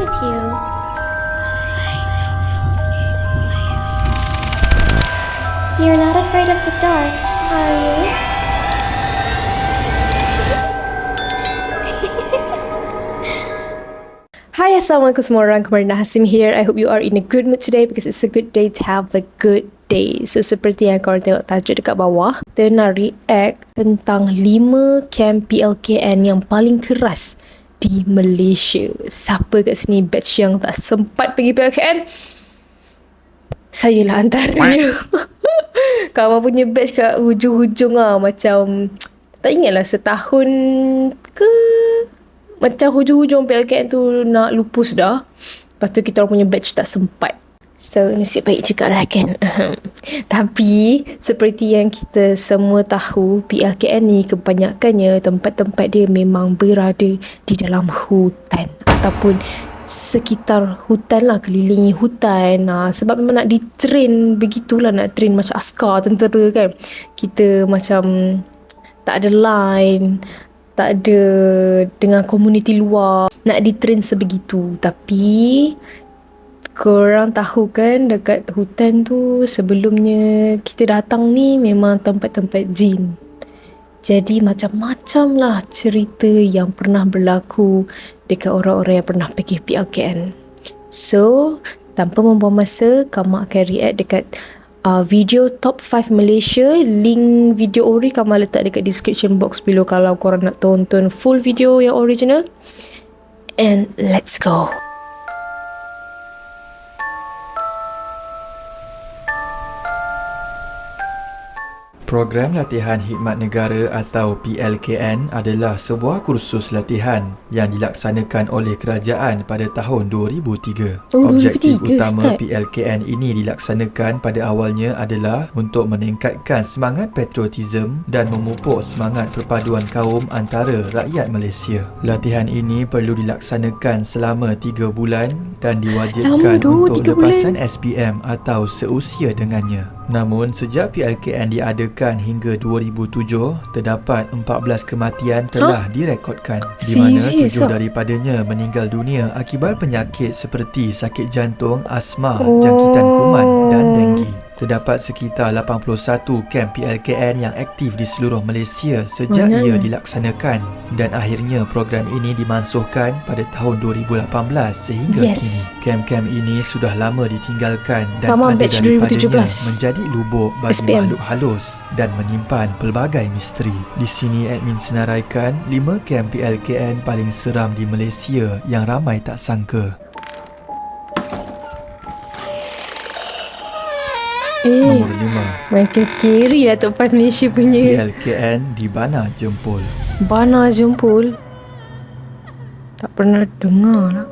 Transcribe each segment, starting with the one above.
with you? You're not afraid of the dark, are you? Hi, Assalamualaikum semua orang. Kamarina Hasim here. I hope you are in a good mood today because it's a good day to have a good day. So, seperti yang korang tengok tajuk dekat bawah, kita nak react tentang 5 camp PLKN yang paling keras di Malaysia. Siapa kat sini batch yang tak sempat pergi PLKN? Saya lah antaranya. Kawan punya batch kat hujung-hujung lah. Macam, tak ingat lah setahun ke... Macam hujung-hujung PLKN tu nak lupus dah. Lepas tu kita orang punya batch tak sempat. So, nasib baik juga lah kan. Tapi, seperti yang kita semua tahu, PLKN ni kebanyakannya tempat-tempat dia memang berada di dalam hutan. Ataupun sekitar hutan lah, kelilingi hutan. Sebab memang nak di-train begitulah, nak train macam askar, tentera kan. Kita macam tak ada line, tak ada dengan komuniti luar, nak di-train sebegitu. Tapi korang tahu kan, dekat hutan tu sebelumnya kita datang ni memang tempat-tempat jin. Jadi macam-macam lah cerita yang pernah berlaku dekat orang-orang yang pernah pergi PLKN. So, tanpa membuang masa, Kama akan react dekat video top 5 Malaysia. Link video ori Kama letak dekat description box below kalau korang nak tonton full video yang original. And let's go. Program Latihan Khidmat Negara atau PLKN adalah sebuah kursus latihan yang dilaksanakan oleh kerajaan pada tahun 2003. Objektif 2003 utama start. PLKN ini dilaksanakan pada awalnya adalah untuk meningkatkan semangat patriotism dan memupuk semangat perpaduan kaum antara rakyat Malaysia. Latihan ini perlu dilaksanakan selama 3 bulan dan diwajibkan untuk lepasan SPM atau seusia dengannya. Namun, sejak PLKN diadakan hingga 2007, terdapat 14 kematian telah direkodkan, di mana 7 daripadanya meninggal dunia akibat penyakit seperti sakit jantung, asma, jangkitan kuman dan denggi. Terdapat sekitar 81 kamp PLKN yang aktif di seluruh Malaysia sejak ia dilaksanakan, dan akhirnya program ini dimansuhkan pada tahun 2018 sehingga kini. Kamp-kamp ini sudah lama ditinggalkan dan ada daripadanya menjadi lubuk bagi makhluk halus dan menyimpan pelbagai misteri. Di sini admin senaraikan 5 kamp PLKN paling seram di Malaysia yang ramai tak sangka. Nombor 5, Makin scary lah top 5 Malaysia punya. PLKN di Bana Jempol. Bana Jempol, tak pernah dengar lah.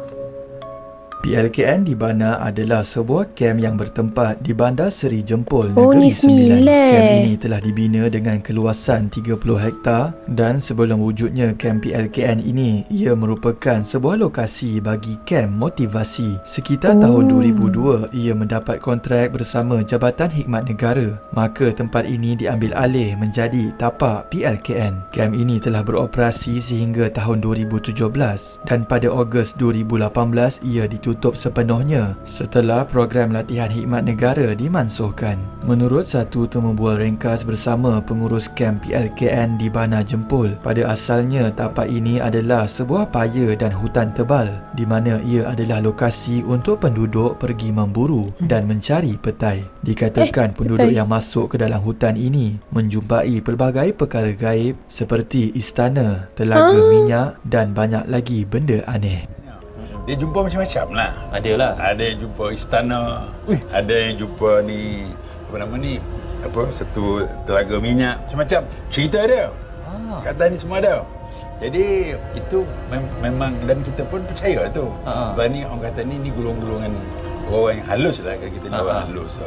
PLKN di Bana adalah sebuah kamp yang bertempat di Bandar Seri Jempol, Oh, Negeri ni Sembilan. Sembilan. Kamp ini telah dibina dengan keluasan 30 hektar dan sebelum wujudnya kamp PLKN ini, ia merupakan sebuah lokasi bagi kamp motivasi. Sekitar tahun 2002, ia mendapat kontrak bersama Jabatan Khidmat Negara. Maka tempat ini diambil alih menjadi tapak PLKN. Kamp ini telah beroperasi sehingga tahun 2017 dan pada Ogos 2018 ia ditutup sepenuhnya setelah program latihan khidmat negara dimansuhkan. Menurut satu temubual ringkas bersama pengurus kamp PLKN di Bana Jempol, pada asalnya tapak ini adalah sebuah paya dan hutan tebal di mana ia adalah lokasi untuk penduduk pergi memburu dan mencari petai. Dikatakan penduduk yang masuk ke dalam hutan ini menjumpai pelbagai perkara gaib seperti istana, telaga minyak dan banyak lagi benda aneh. Dia jumpa macam-macam lah. Adalah. Ada yang jumpa istana, ada yang jumpa ni, apa nama ni, apa, satu telaga minyak, macam-macam. Cerita dia. Kata ni semua ada. Jadi itu memang, dan kita pun percaya tu. Sebab ni orang kata ni golong-golongan orang yang halus lah, kalau kita ni orang halus. So.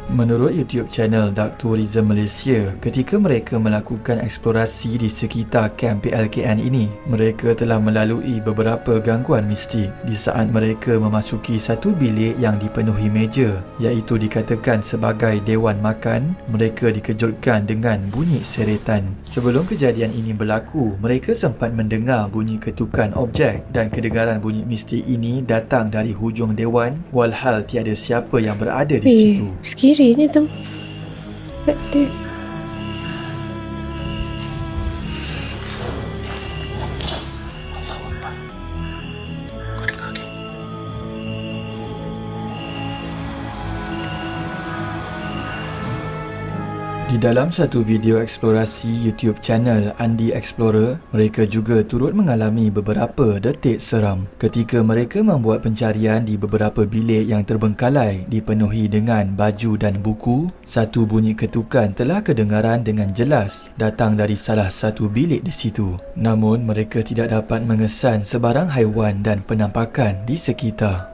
Menurut YouTube channel Dark Tourism Malaysia, ketika mereka melakukan eksplorasi di sekitar kem PLKN ini, mereka telah melalui beberapa gangguan mistik di saat mereka memasuki satu bilik yang dipenuhi meja, iaitu dikatakan sebagai dewan makan. Mereka dikejutkan dengan bunyi seretan. Sebelum kejadian ini berlaku, mereka sempat mendengar bunyi ketukan objek dan kedengaran bunyi mistik ini datang dari hujung dewan, walhal tiada siapa yang berada di situ. Scary-nya tu. Dia. Di dalam satu video eksplorasi YouTube channel Andi Explorer, mereka juga turut mengalami beberapa detik seram ketika mereka membuat pencarian di beberapa bilik yang terbengkalai dipenuhi dengan baju dan buku. Satu bunyi ketukan telah kedengaran dengan jelas datang dari salah satu bilik di situ. Namun mereka tidak dapat mengesan sebarang haiwan dan penampakan di sekitar.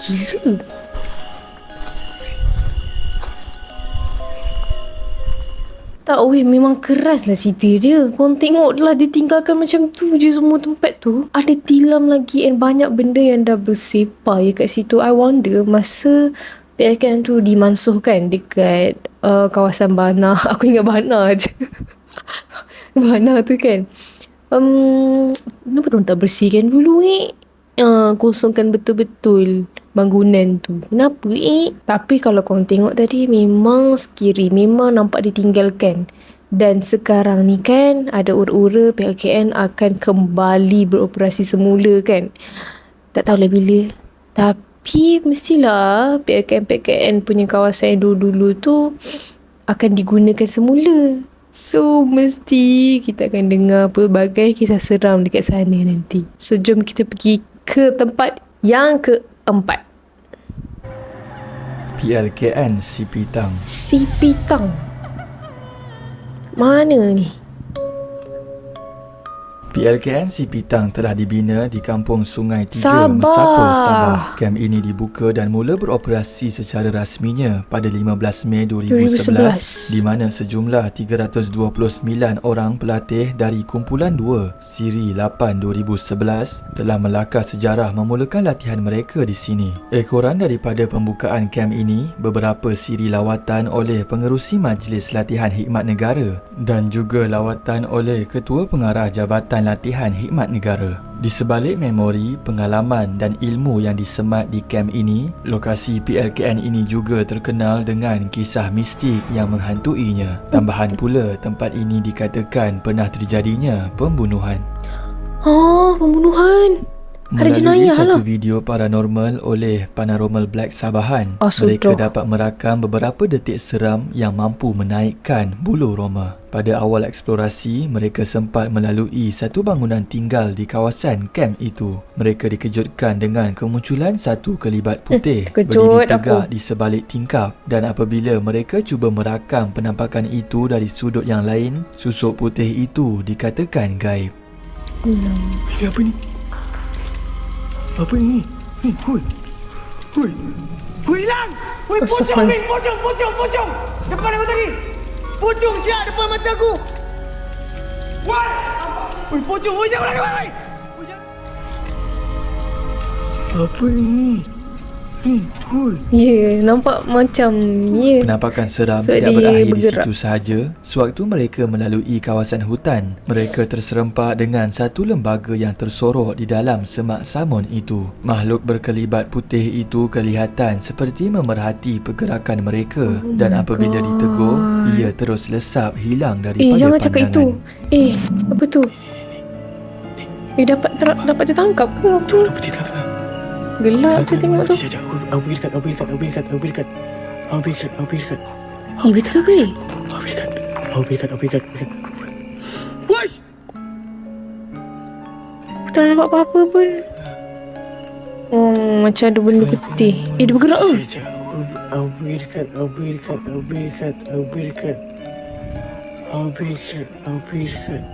Gila. Tak weh, memang keras lah cerita dia. Korang tengok lah, dia tinggalkan macam tu je semua tempat tu. Ada tilam lagi and banyak benda yang dah bersepah je kat situ. I wonder masa PLKN tu dimansuhkan dekat kawasan Bana. Aku ingat Bana je. Bana tu kan. Kenapa diorang tak bersihkan dulu kosongkan betul-betul bangunan tu. Kenapa Tapi kalau korang tengok tadi, memang scary, memang nampak ditinggalkan. Dan sekarang ni kan ada ura-ura PLKN akan kembali beroperasi semula kan. Tak tahulah bila, tapi mestilah PLKN punya kawasan yang dulu-dulu tu akan digunakan semula. So mesti kita akan dengar pelbagai kisah seram dekat sana nanti. So jom kita pergi ke tempat yang keempat. PLKN Sipitang. Sipitang. Mana ni? PLKN Sipitang telah dibina di Kampung Sungai 3, Sabah. Mesapol, Sabah. Kem ini dibuka dan mula beroperasi secara rasminya pada 15 Mei 2011 di mana sejumlah 329 orang pelatih dari Kumpulan 2 Siri 8 2011 telah melakar sejarah memulakan latihan mereka di sini. Ekoran daripada pembukaan kem ini, beberapa siri lawatan oleh pengerusi Majlis Latihan Khidmat Negara dan juga lawatan oleh Ketua Pengarah Jabatan Latihan Khidmat Negara. Di sebalik memori, pengalaman dan ilmu yang disemat di kem ini, lokasi PLKN ini juga terkenal dengan kisah mistik yang menghantuinya. Tambahan pula, tempat ini dikatakan pernah terjadinya pembunuhan. Pembunuhan. Ada jenayah Melalui lah. satu video paranormal oleh Paranormal Black Sabahan, Sudah. mereka dapat merakam beberapa detik seram yang mampu menaikkan bulu roma. Pada awal eksplorasi, mereka sempat melalui satu bangunan tinggal di kawasan kem itu. Mereka dikejutkan dengan kemunculan satu kelibat putih terkejut berdiri tegak aku. di sebalik tingkap, dan apabila mereka cuba merakam penampakan itu dari sudut yang lain, susuk putih itu dikatakan gaib. Ini apa ni? Apa ni? Ni, hui. Hui. Hui hilang. Hui, pocong ni, pocong. Depan aku tadi. Pocong siap depan mata aku. Woi. Hui, pocong. Hui, jangan lagi, woi. Apa ni? Hui. Ya, nampak macam Penampakan seram Sebab tidak dia berakhir di bergerak. situ sahaja. Sewaktu mereka melalui kawasan hutan, mereka terserempak dengan satu lembaga yang tersorok di dalam semak samun itu. Makhluk berkelibat putih itu kelihatan seperti memerhati pergerakan mereka, dan apabila ditegur, ia terus lesap hilang daripada jangan pandangan. cakap itu. Apa tu? Dapat tertangkap ke apa? Apa dia tak tahu? Gelap tu tengok tu. Sekejap, Aku pergi dekat. Betul ke? Aku pergi dekat. Wush! Aku tak nampak apa-apa pun. Macam ada benda putih. Dia bergerak ke? Sekejap, aku pergi dekat. Aku pergi dekat.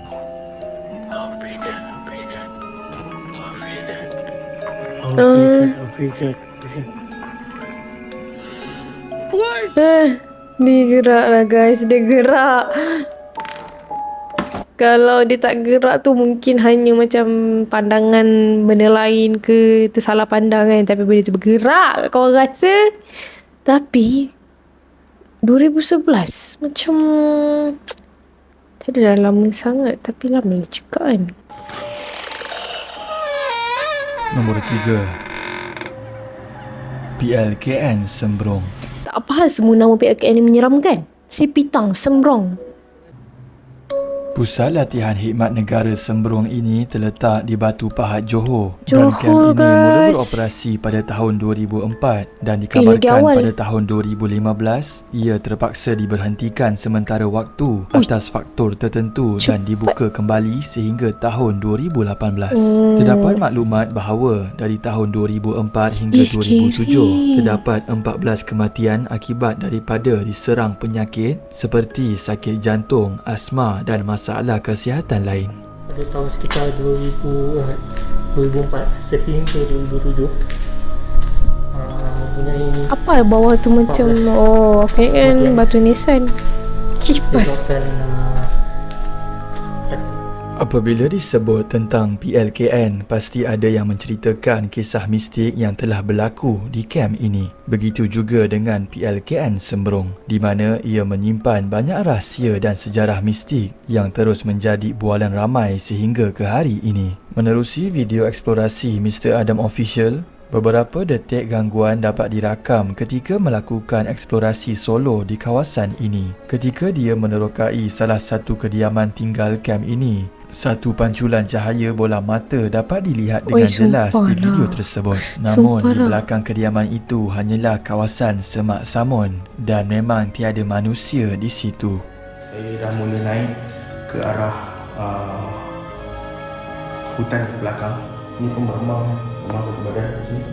Dia gerak lah guys, dia gerak. Kalau dia tak gerak tu mungkin hanya macam pandangan benda lain ke, tersalah pandang kan. Tapi benda tu bergerak kau rasa. Tapi 2011 macam tak adalah lama sangat, tapi lama juga kan. Nombor 3, PLKN Sembrong. Tak apa hal semua nama PLKN ni menyeramkan. Si Pitang Sembrong. Pusat Latihan Khidmat Negara Sembrong ini terletak di Batu Pahat, Johor. Dan kamp Johor, ini mula guys. beroperasi pada tahun 2004 dan dikabarkan awal. pada tahun 2015 ia terpaksa diberhentikan sementara waktu atas faktor tertentu dan dibuka kembali sehingga tahun 2018. Terdapat maklumat bahawa dari tahun 2004 hingga 2007 terdapat 14 kematian akibat daripada diserang penyakit seperti sakit jantung, asma dan masalah kesihatan lain. Pada tahun sekitar 2004 sehingga 2007 mempunyai Apa bawah tu macam okay kan batu nisan. Kipas. Apabila disebut tentang PLKN, pasti ada yang menceritakan kisah mistik yang telah berlaku di kamp ini. Begitu juga dengan PLKN Sembrong, di mana ia menyimpan banyak rahsia dan sejarah mistik yang terus menjadi bualan ramai sehingga ke hari ini. Menerusi video eksplorasi Mr. Adam Official, beberapa detik gangguan dapat dirakam ketika melakukan eksplorasi solo di kawasan ini. Ketika dia menerokai salah satu kediaman tinggal kamp ini, satu panculan cahaya bola mata dapat dilihat dengan jelas di video tersebut. Namun di belakang kediaman itu hanyalah kawasan semak samun dan memang tiada manusia di situ. Saya dah mula naik ke arah hutan ke belakang. Ini rumah ke badan sini.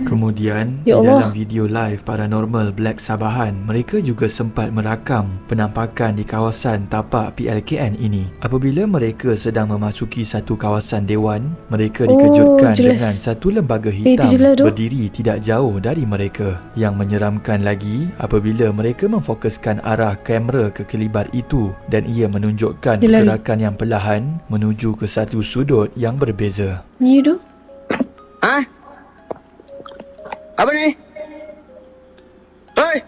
Kemudian, Ya di Allah. dalam video live Paranormal Black Sabahan, mereka juga sempat merakam penampakan di kawasan tapak PLKN ini. Apabila mereka sedang memasuki satu kawasan dewan, mereka dikejutkan jelas. dengan satu lembaga Itu hitam jelas tu. berdiri tidak jauh dari mereka. Yang menyeramkan lagi, apabila mereka memfokuskan arah kamera ke kelibat itu dan ia menunjukkan Dia lari. pergerakan yang perlahan menuju ke satu sudut yang berbeza. Ni tu. Apa ni? Hei!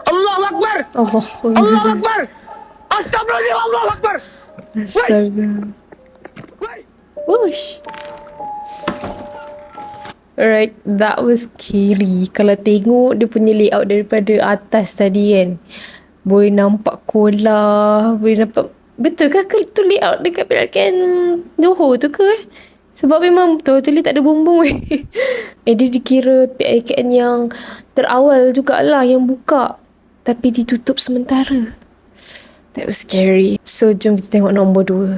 Allahu Akbar! Allahu Akbar! Astagfirullahaladzim! Allahu Akbar! Astaga. Wush. Alright, that was scary. Kalau tengok dia punya layout daripada atas tadi kan, boleh nampak kola, boleh nampak. Betul ke tu layout dekat PLKN Johor tu ke? Sebab memang betul-betul tak ada bumbung dia dikira PLKN yang terawal jugalah yang buka, tapi ditutup sementara. That was scary. So jom kita tengok nombor 2.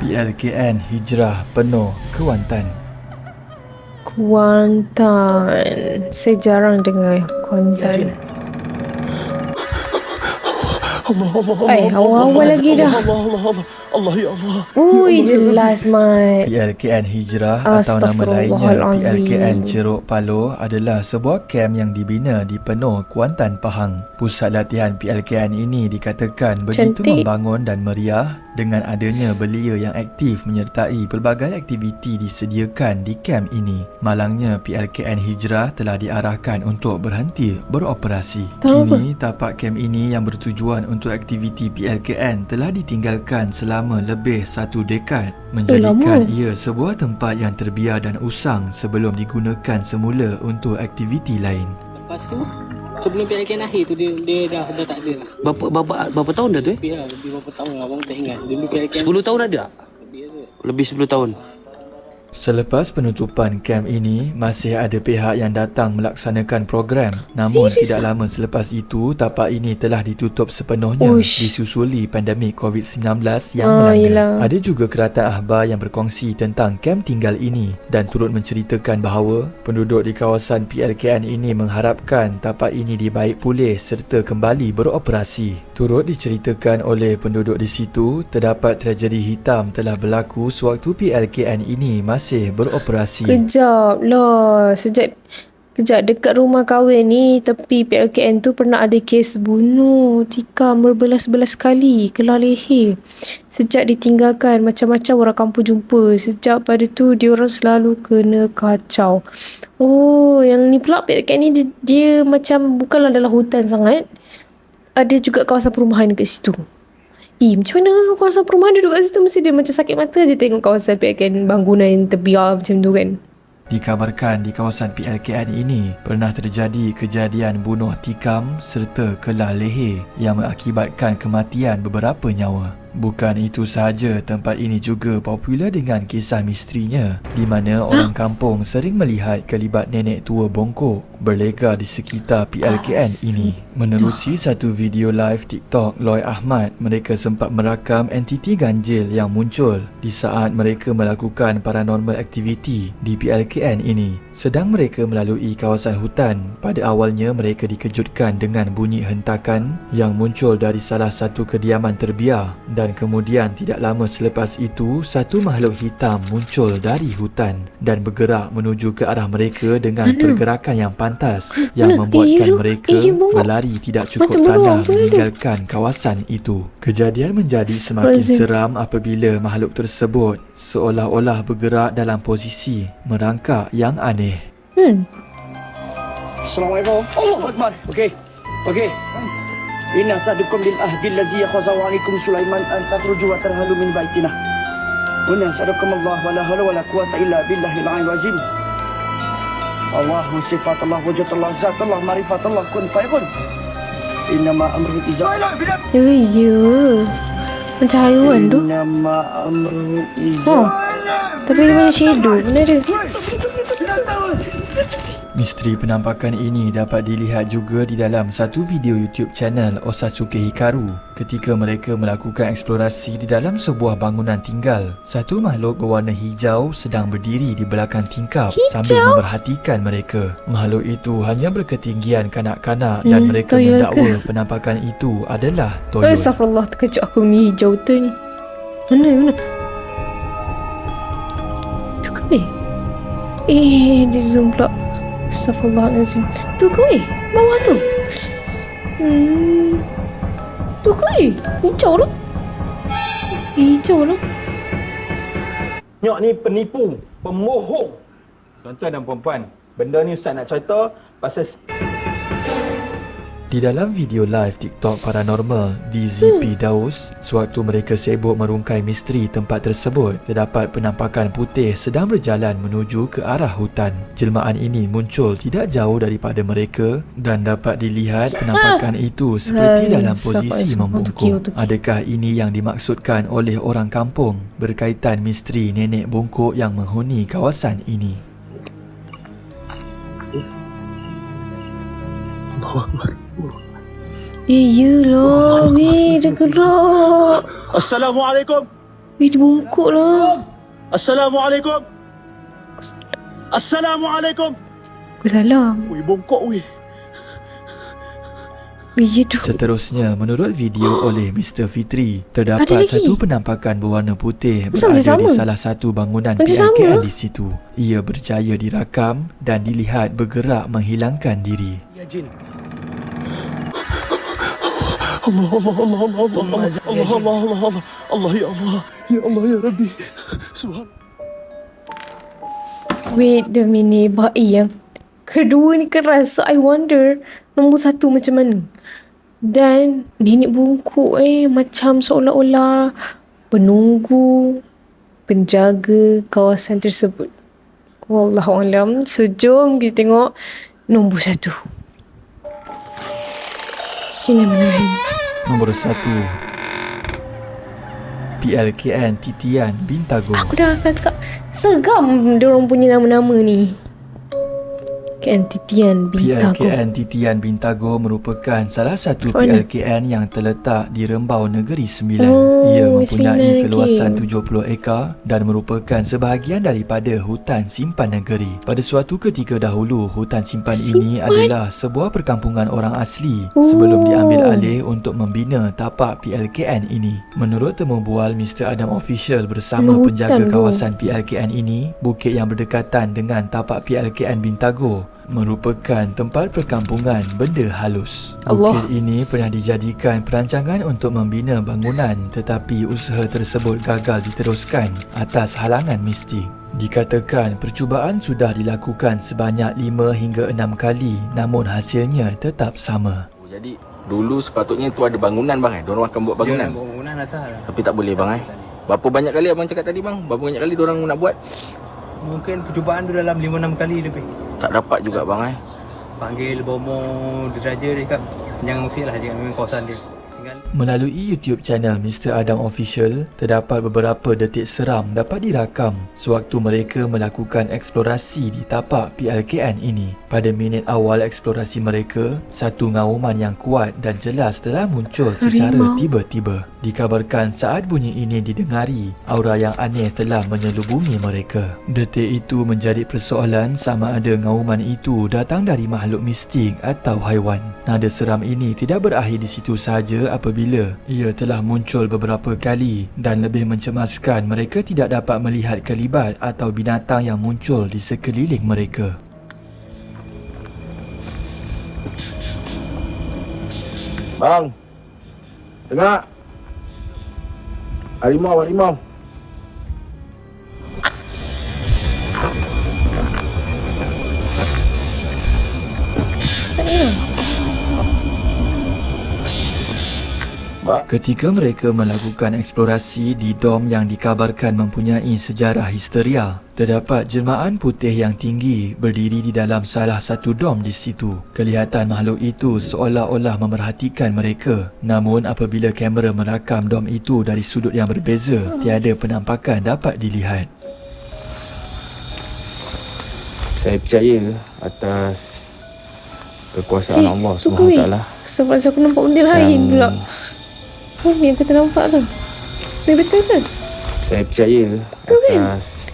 PLKN Hijrah Penuh Kuantan. Kuantan. Saya jarang dengar Kuantan. Awal-awal lagi dah. Allah ya Allah. Ui, jelas mat. PLKN Hijrah atau nama lainnya Astaghfirullahalazim. PLKN Ceruk Paloh adalah sebuah kamp yang dibina di Penuh, Kuantan, Pahang. Pusat latihan PLKN ini dikatakan begitu Cantik. membangun dan meriah dengan adanya belia yang aktif menyertai pelbagai aktiviti disediakan di kamp ini. Malangnya PLKN Hijrah telah diarahkan untuk berhenti beroperasi. Tahu Kini tapak kamp ini yang bertujuan untuk aktiviti PLKN telah ditinggalkan selama lebih 1 dekad, menjadikan lama. ia sebuah tempat yang terbiar dan usang sebelum digunakan semula untuk aktiviti lain. Lepas tu sebelum PLKN akhir tu dia dah tak ada. Berapa tahun dah tu Lebih lah, lebih berapa tahun lah, abang tak ingat. Dulu PLKN 10 tahun ada? lebih ada. Lebih 10 tahun. Selepas penutupan kem ini, masih ada pihak yang datang melaksanakan program. Namun Serius? tidak lama selepas itu, tapak ini telah ditutup sepenuhnya Uish. disusuli pandemik COVID-19 yang Ah, melanda. yelah. Ada juga kereta akhbar yang berkongsi tentang kem tinggal ini dan turut menceritakan bahawa penduduk di kawasan PLKN ini mengharapkan tapak ini dibaik pulih serta kembali beroperasi. Turut diceritakan oleh penduduk di situ, terdapat tragedi hitam telah berlaku sewaktu PLKN ini masih beroperasi. Kejap lah. Kejap dekat rumah kahwin ni, tepi PLKN tu pernah ada kes bunuh tikam berbelas-belas kali kelar leher. Sejak ditinggalkan, macam-macam orang kampung jumpa. Sejak pada tu, diorang selalu kena kacau. Oh, yang ni pula PLKN ni dia macam bukanlah dalam hutan sangat. Ada juga kawasan perumahan dekat situ. Macam mana kawasan perumahan duduk kat situ? Mesti dia macam sakit mata je tengok kawasan PLKN bangunan yang terbiar macam tu kan. Dikabarkan di kawasan PLKN ini pernah terjadi kejadian bunuh tikam serta kelar leher yang mengakibatkan kematian beberapa nyawa. Bukan itu sahaja, tempat ini juga popular dengan kisah misterinya di mana orang kampung sering melihat kelibat nenek tua bongkok berlega di sekitar PLKN ini. Menerusi satu video live TikTok Loy Ahmad, mereka sempat merakam entiti ganjil yang muncul di saat mereka melakukan paranormal activity di PLKN ini. Sedang mereka melalui kawasan hutan, pada awalnya mereka dikejutkan dengan bunyi hentakan yang muncul dari salah satu kediaman terbiar dan kemudian tidak lama selepas itu satu makhluk hitam muncul dari hutan dan bergerak menuju ke arah mereka dengan pergerakan yang pantas yang membuatkan mereka berlari tidak cukup tanah meninggalkan kawasan itu. Kejadian menjadi semakin seram apabila makhluk tersebut seolah-olah bergerak dalam posisi merangkak yang aneh. Assalamualaikum. Allahu Akbar. Okey. Inna sadukum lil ahdi allazi yakhazaw alaikum Sulaiman an tatruju wa tarhalu min baitina. Wa inna sadukum Allah wa la hawla wa la quwwata illa billahil aliyyil azim. Allahu sifatullah wajhatullah zatullah marifatullah kun fayakun. Innama amruhu iza. Macam haiwan tu. Innama amruhu iza. Tapi dia punya shadow benar dia. Misteri penampakan ini dapat dilihat juga di dalam satu video YouTube channel Osasuke Hikaru ketika mereka melakukan eksplorasi di dalam sebuah bangunan tinggal. Satu makhluk berwarna hijau sedang berdiri di belakang tingkap sambil memerhatikan mereka. Makhluk itu hanya berketinggian kanak-kanak dan mereka toyol mendakwa penampakan itu adalah toyol. Astagfirullah, terkejut aku ni hijau tu ni. Mana? Tu ke? Dia zoom pula. Astaghfirullahaladzim. Tu ke? Bawah tu. Tu ke? Hijau lah. Hijau lah. Nyok ni penipu, pembohong. Tuan-tuan dan puan-puan, benda ni Ustaz nak cerita pasal Di dalam video live TikTok paranormal di ZP Daus, sewaktu mereka sibuk merungkai misteri tempat tersebut, terdapat penampakan putih sedang berjalan menuju ke arah hutan. Jelmaan ini muncul tidak jauh daripada mereka dan dapat dilihat penampakan itu seperti dalam posisi membungkuk. Adakah ini yang dimaksudkan oleh orang kampung berkaitan misteri nenek bongkok yang menghuni kawasan ini? Allahu Akbar. Yelah, dia gerak. Assalamualaikum. Dia bungkuk lah. Assalamualaikum. Assalamualaikum. Salam. Ui, bongkok ui. Tu. Seterusnya, menurut video oleh Mr. Fitri, terdapat Ada lagi? satu penampakan berwarna putih Macam berada sama. di salah satu bangunan Macam PLKN sama. di situ. Ia berjaya dirakam dan dilihat bergerak menghilangkan diri. Ya jin. Allah ya Allah. Ya Allah ya Rabbi. Subhan. Wait a minute, baik yang kedua ni keras. So I wonder nombor satu macam mana. Dan nenek bungkuk macam seolah-olah penunggu, penjaga kawasan tersebut. Wallahualam. So jom kita tengok nombor satu. Bismillahirrahmanirrahim. Nombor 1. PLKN Titian Bintago. Aku dah agak seram diorang punya nama-nama ni. KN Titian Bintago. PLKN Titian Bintago merupakan salah satu PLKN yang terletak di Rembau Negeri Sembilan. Ia mempunyai keluasan 70 ekar dan merupakan sebahagian daripada hutan simpan negeri. Pada suatu ketika dahulu, hutan simpan ini adalah sebuah perkampungan orang asli sebelum diambil alih untuk membina tapak PLKN ini. Menurut temu bual Mr. Adam Official bersama penjaga kawasan PLKN ini, bukit yang berdekatan dengan tapak PLKN Bintago merupakan tempat perkampungan benda halus. Bukit ini pernah dijadikan perancangan untuk membina bangunan, tetapi usaha tersebut gagal diteruskan atas halangan mistik. Dikatakan percubaan sudah dilakukan sebanyak 5 hingga 6 kali, namun hasilnya tetap sama. Jadi dulu sepatutnya tu ada bangunan bang diorang akan buat bangunan. Bangunan asal. Tapi tak boleh bang Berapa banyak kali abang cakap tadi bang? Berapa banyak kali diorang nak buat? Mungkin percubaan tu dalam 5-6 kali lebih. Tak dapat juga bang Panggil bomo diraja dia kat jangan usik lah, jangan memang kawasan dia. Melalui YouTube channel Mr. Adam Official, terdapat beberapa detik seram dapat dirakam sewaktu mereka melakukan eksplorasi di tapak PLKN ini. Pada minit awal eksplorasi mereka, satu ngauman yang kuat dan jelas telah muncul secara tiba-tiba. Dikabarkan saat bunyi ini didengari, aura yang aneh telah menyelubungi mereka. Detik itu menjadi persoalan sama ada ngauman itu datang dari makhluk mistik atau haiwan. Nada seram ini tidak berakhir di situ sahaja apabila ia telah muncul beberapa kali dan lebih mencemaskan, mereka tidak dapat melihat kelibat atau binatang yang muncul di sekeliling mereka. Bang, tengok harimau. Ketika mereka melakukan eksplorasi di dom yang dikabarkan mempunyai sejarah histeria, terdapat jelmaan putih yang tinggi berdiri di dalam salah satu dom di situ. Kelihatan makhluk itu seolah-olah memerhatikan mereka. Namun apabila kamera merakam dom itu dari sudut yang berbeza, tiada penampakan dapat dilihat. Saya percaya atas kekuasaan Allah SWT. Sebab aku nampak benda lain pula. Oh, ni aku ternampak tu. Ni betul ke? Saya percaya atas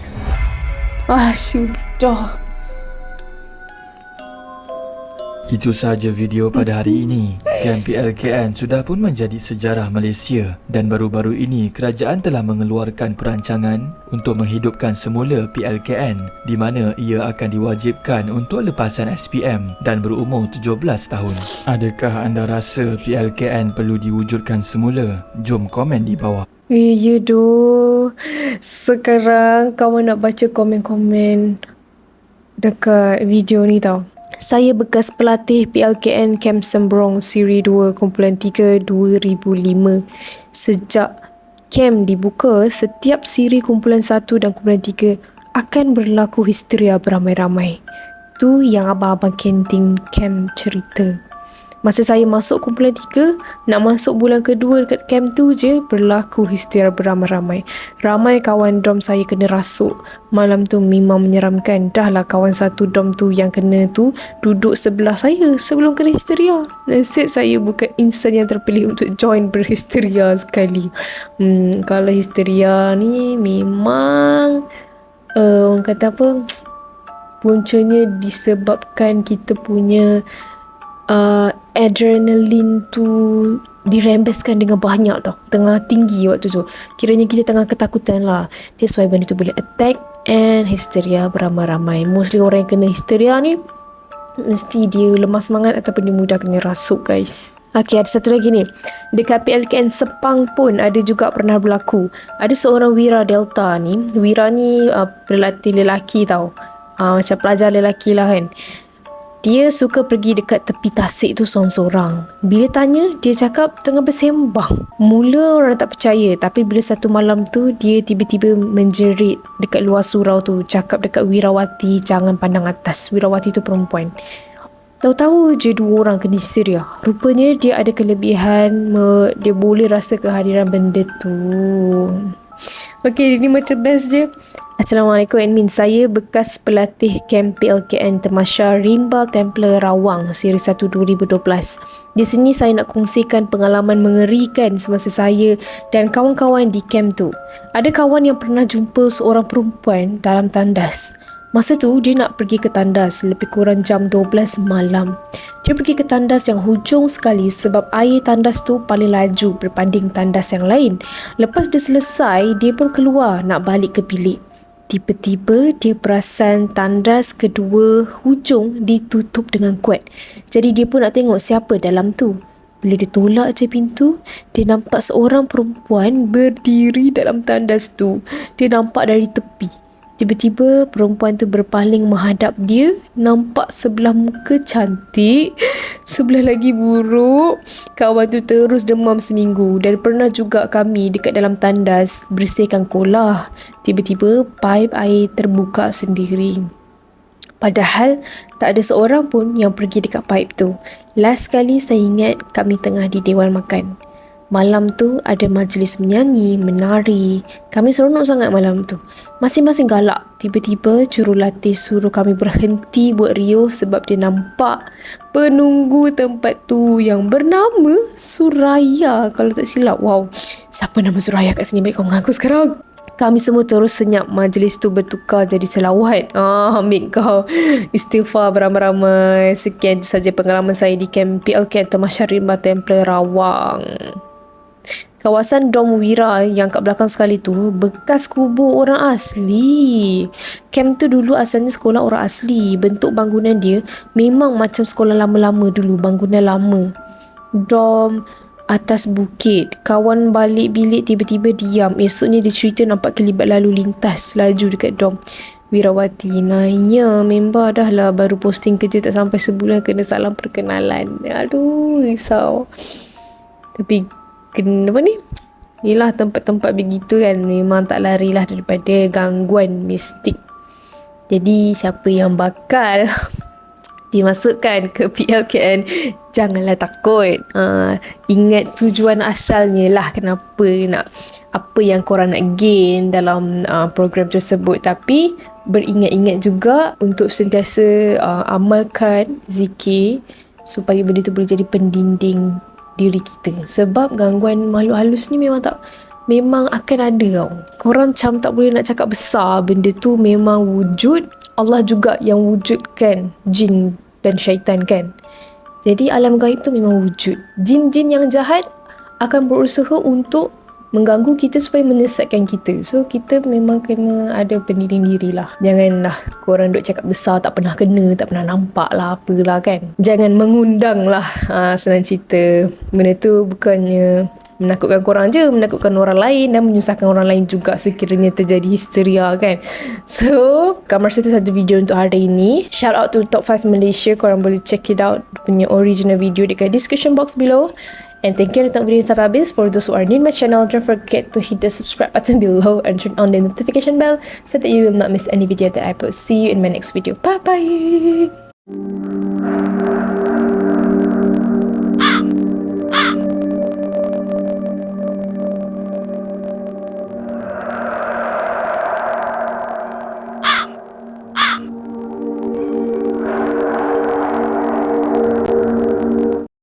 sudah. Itu sahaja video pada hari ini. Kem PLKN sudah pun menjadi sejarah Malaysia dan baru-baru ini kerajaan telah mengeluarkan perancangan untuk menghidupkan semula PLKN di mana ia akan diwajibkan untuk lepasan SPM dan berumur 17 tahun. Adakah anda rasa PLKN perlu diwujudkan semula? Jom komen di bawah. Ya doh. Sekarang kawan nak baca komen-komen dekat video ni tau. Saya bekas pelatih PLKN Camp Sembrong Siri 2.3 2005. Sejak camp dibuka, setiap siri kumpulan 1 dan kumpulan 3 akan berlaku histeria beramai-ramai. Tu yang abang-abang kanting camp cerita. Masa saya masuk kumpulan 3, nak masuk bulan kedua dekat camp tu je berlaku histeria beramai-ramai. Ramai kawan dom saya kena rasuk. Malam tu memang menyeramkan. Dah lah kawan satu dom tu yang kena tu duduk sebelah saya sebelum kena histeria. Nasib saya bukan insan yang terpilih untuk join berhisteria sekali. Kalau histeria ni memang orang kata apa, puncanya disebabkan kita punya adrenalin tu dirembeskan dengan banyak tau, tengah tinggi waktu tu. Kiranya kita tengah ketakutan lah. That's why benda tu boleh attack and hysteria beramai-ramai. Mostly orang yang kena hysteria ni mesti dia lemah semangat ataupun dia mudah kena rasuk guys. Okay, ada satu lagi ni. Dekat PLKN Sepang pun ada juga pernah berlaku. Ada seorang Wira Delta ni. Wira ni pelatih lelaki tau. Macam pelajar lelaki lah kan. Dia suka pergi dekat tepi tasik tu sorang-sorang. Bila tanya, dia cakap tengah bersembang. Mula orang tak percaya, tapi bila satu malam tu, dia tiba-tiba menjerit dekat luar surau tu. Cakap dekat Wirawati, jangan pandang atas. Wirawati tu perempuan. Tahu-tahu je 2 orang kena histeria. Rupanya dia ada kelebihan, dia boleh rasa kehadiran benda tu. Okay, ini macam best je. Assalamualaikum admin, saya bekas pelatih kamp PLKN Tamasya Rimba Templar Rawang Siri 1 2012. Di sini saya nak kongsikan pengalaman mengerikan semasa saya dan kawan-kawan di kamp tu. Ada kawan yang pernah jumpa seorang perempuan dalam tandas. Masa tu dia nak pergi ke tandas lebih kurang jam 12 malam. Dia pergi ke tandas yang hujung sekali sebab air tandas tu paling laju berbanding tandas yang lain. Lepas dia selesai, dia pun keluar nak balik ke bilik. Tiba-tiba dia perasan tandas kedua hujung ditutup dengan kuat. Jadi dia pun nak tengok siapa dalam tu. Bila dia tolak je pintu, dia nampak seorang perempuan berdiri dalam tandas tu. Dia nampak dari tepi. Tiba-tiba perempuan tu berpaling menghadap dia. Nampak sebelah muka cantik, sebelah lagi buruk. Kawan tu terus demam seminggu. Dan pernah juga kami dekat dalam tandas bersihkan kolah. Tiba-tiba paip air terbuka sendiri. Padahal tak ada seorang pun yang pergi dekat paip tu. Last kali saya ingat kami tengah di dewan makan. Malam tu ada majlis menyanyi, menari. Kami seronok sangat malam tu. Masing-masing galak. Tiba-tiba jurulatih suruh kami berhenti buat riuh sebab dia nampak penunggu tempat tu yang bernama Suraya. Kalau tak silap. Wow, siapa nama Suraya kat sini? Baik kau mengaku sekarang. Kami semua terus senyap. Majlis tu bertukar jadi selawat. Ambil kau. Istighfar beramai-ramai. Sekian saja pengalaman saya di kamp PLKN Tamasya Rimba Templar Rawang. Kawasan Dom Wira yang kat belakang sekali tu bekas kubur orang asli. Camp tu dulu asalnya sekolah orang asli. Bentuk bangunan dia memang macam sekolah lama-lama dulu, bangunan lama. Dom atas bukit. Kawan balik bilik tiba-tiba diam. Esoknya dia cerita nampak kelibat lalu lintas laju dekat Dom Wirawati. Naya member dah lah baru posting kerja tak sampai sebulan kena salam perkenalan. Aduh, risau. Tapi apa ni? Yelah, tempat-tempat begitu kan memang tak larilah daripada gangguan mistik. Jadi siapa yang bakal dimasukkan ke PLKN, janganlah takut. Ingat tujuan asalnya lah kenapa nak, apa yang korang nak gain dalam program tersebut. Tapi beringat-ingat juga untuk sentiasa amalkan zikir supaya benda tu boleh jadi pendinding diri kita. Sebab gangguan makhluk halus ni memang akan ada tau. Korang macam tak boleh nak cakap besar. Benda tu memang wujud. Allah juga yang wujudkan jin dan syaitan kan. Jadi alam gaib tu memang wujud. Jin-jin yang jahat akan berusaha untuk mengganggu kita supaya menyesatkan kita. So kita memang kena ada pendinding diri lah. Janganlah korang duk cakap besar, tak pernah kena, tak pernah nampak lah, apalah kan. Jangan mengundang lah. Senang cerita. Benda tu bukannya menakutkan korang je, menakutkan orang lain dan menyusahkan orang lain juga sekiranya terjadi histeria kan. So Kamar itu saja video untuk hari ini. Shout out to Top 5 Malaysia. Korang boleh check it out punya original video dekat description box below. And thank you untuk video sampai habis. For those who are new to my channel, don't forget to hit the subscribe button below and turn on the notification bell so that you will not miss any video that I post. See you in my next video. Bye bye.